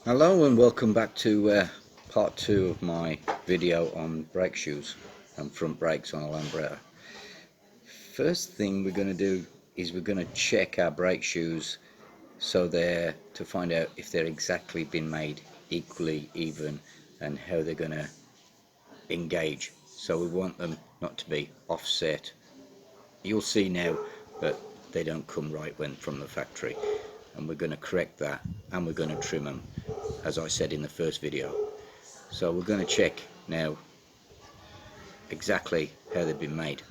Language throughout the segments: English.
Hello and welcome back to part 2 of my video on brake shoes and front brakes on a lambretta. First thing we're going to do is we're going to check our brake shoes so they're to find out if they're exactly been made equally even and how they're going to engage. So we want them not to be offset. You'll see now that they don't come right when from the factory, and we're going to correct that and we're going to trim them as I said in the first video. So we're going to check now exactly how they've been made.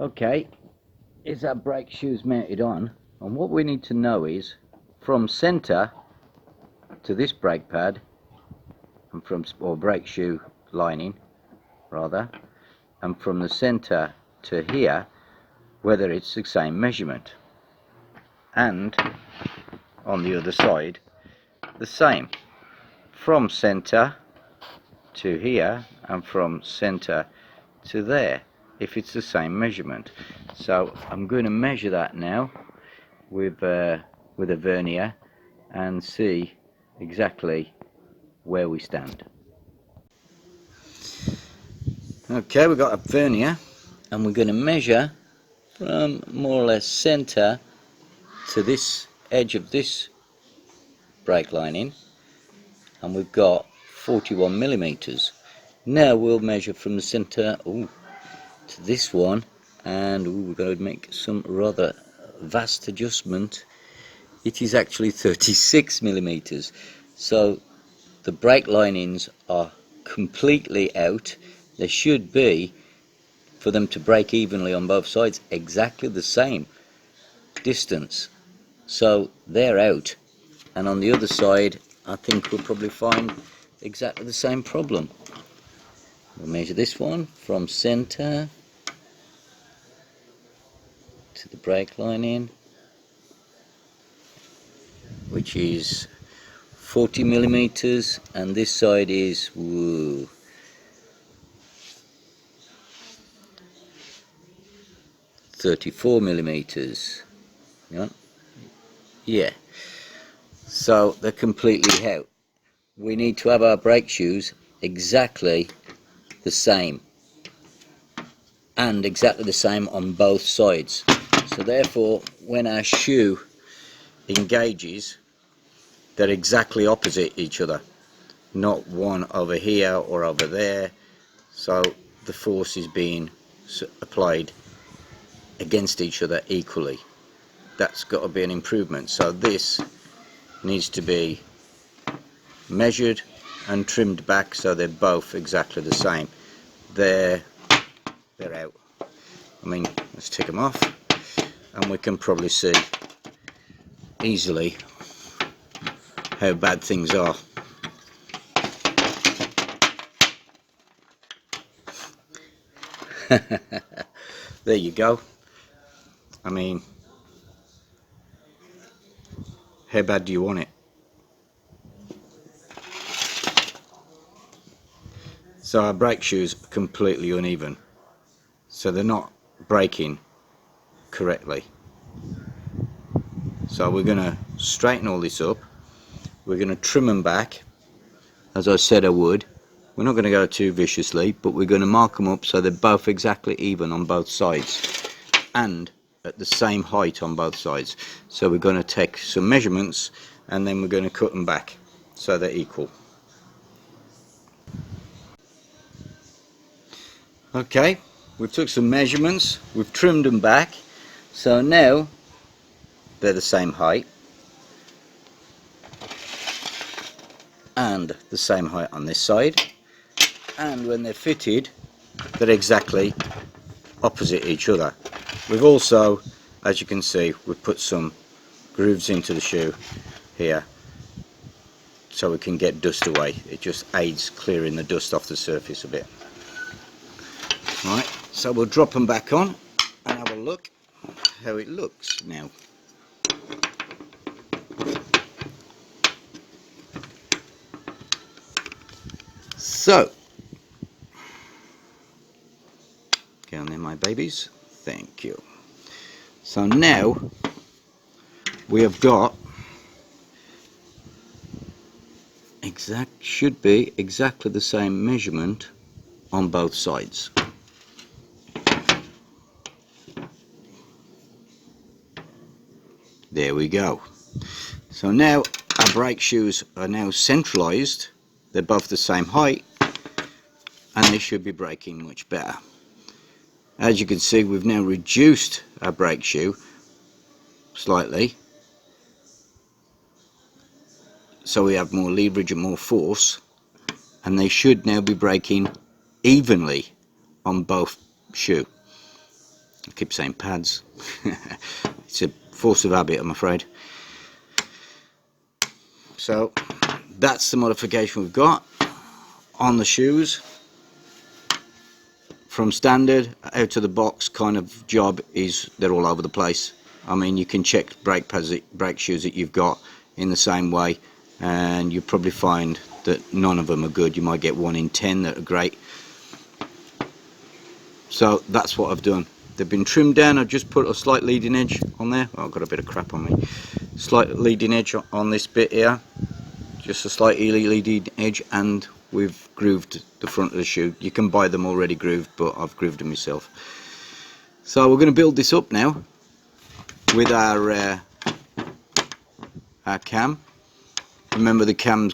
Okay, is our brake shoes mounted on, and what we need to know is from centre to this brake pad and or brake shoe lining rather, and from the centre to here whether it's the same measurement, and on the other side the same from centre to here and from centre to there if it's the same measurement. So I'm going to measure that now with a vernier and see exactly where we stand. Okay, we've got a vernier and we're going to measure from more or less centre to this edge of this brake lining, and we've got 41 millimeters. Now we'll measure from the centre to this one, and we're going to make some rather vast adjustment. It is actually 36 millimeters. So the brake linings are completely out. They should be, for them to brake evenly on both sides, exactly the same distance. So they're out, and on the other side I think we'll probably find exactly the same problem. We'll measure this one from centre to the brake lining, which is 40 millimeters, and this side is 34 millimeters. Yeah, so they're completely out. We need to have our brake shoes exactly the same and exactly the same on both sides. So therefore when our shoe engages, they're exactly opposite each other, not one over here or over there. So the force is being applied against each other equally. That's got to be an improvement. So this needs to be measured and trimmed back so they're both exactly the same. They're out. I mean, let's take them off and we can probably see easily how bad things are. There you go. I mean, how bad do you want it? So our brake shoes are completely uneven, so they're not braking correctly. So we're going to straighten all this up. We're going to trim them back as I said I would. We're not going to go too viciously, but we're going to mark them up so they're both exactly even on both sides and at the same height on both sides. So we're going to take some measurements and then we're going to cut them back so they're equal. Okay, we've took some measurements, we've trimmed them back, so now they're the same height and the same height on this side, and when they're fitted they're exactly opposite each other. We've also, as you can see, we've put some grooves into the shoe here so we can get dust away. It just aids clearing the dust off the surface a bit. Right, so we'll drop them back on and have a look how it looks now. So, get on in my babies. Thank you. So now we have got should be exactly the same measurement on both sides. There we go. So now our brake shoes are now centralized. They're both the same height and they should be braking much better. As you can see, we've now reduced our brake shoe slightly, so we have more leverage and more force, and they should now be braking evenly on both shoe. I keep saying pads. It's a force of habit, I'm afraid. So that's the modification we've got on the shoes. From standard out of the box kind of job is they're all over the place. I mean, you can check brake pads, brake shoes that you've got in the same way, and you probably find that none of them are good. You might get 1 in 10 that are great. So that's what I've done. They've been trimmed down. I've just put a slight leading edge on there. Oh, I've got a bit of crap on me. Slight leading edge on this bit here. Just a slight leading edge, and we've grooved the front of the shoe. You can buy them already grooved, but I've grooved them myself. So we're going to build this up now with our cam. Remember, the cam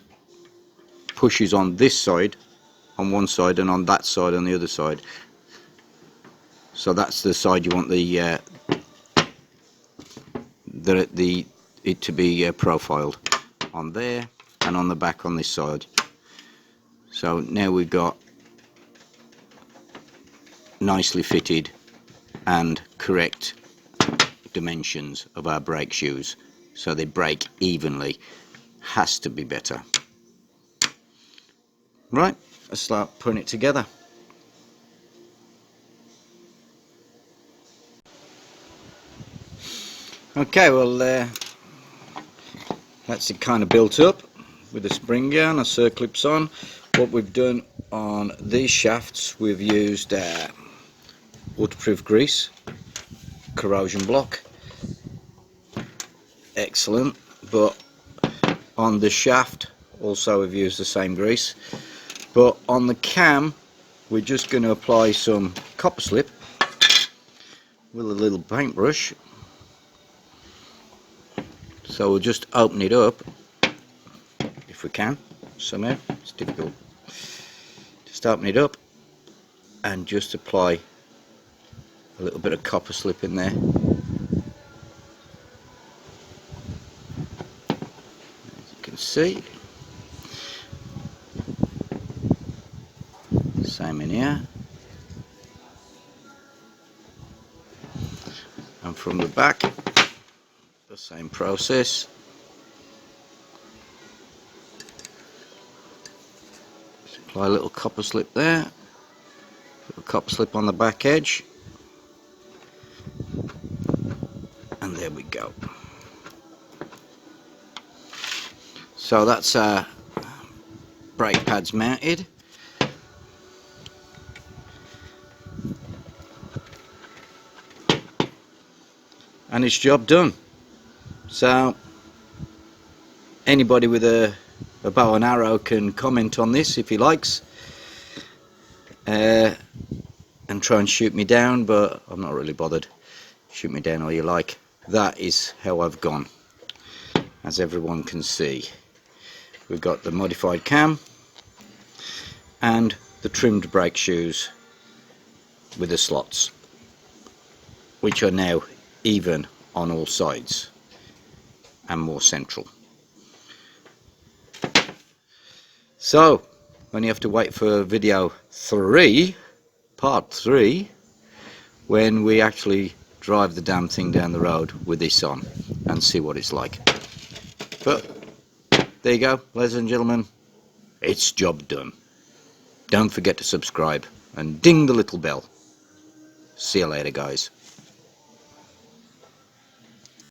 pushes on this side on one side and on that side on the other side. So that's the side you want it to be profiled on there, and on the back on this side. So now we've got nicely fitted and correct dimensions of our brake shoes, so they brake evenly. Has to be better. Right, let's start putting it together. Okay, well that's it kind of built up with the spring gear and our circlips on. What we've done on these shafts, we've used waterproof grease, corrosion block, excellent. But on the shaft also we've used the same grease, but on the cam we're just going to apply some copper slip with a little paintbrush. So we'll just open it up if we can somehow. It's difficult. Just open it up and just apply a little bit of copper slip in there. As you can see, same in here, and from the back the same process. Just apply a little copper slip there, put a copper slip on the back edge, and there we go. So that's our brake pads mounted. And it's job done. So anybody with a bow and arrow can comment on this if he likes, and try and shoot me down, but I'm not really bothered. Shoot me down all you like. That is how I've gone, as everyone can see. We've got the modified cam and the trimmed brake shoes with the slots, which are now even on all sides and more central. So only have to wait for video 3, part 3, when we actually drive the damn thing down the road with this on and see what it's like. But there you go, ladies and gentlemen, it's job done. Don't forget to subscribe and ding the little bell. See you later, guys.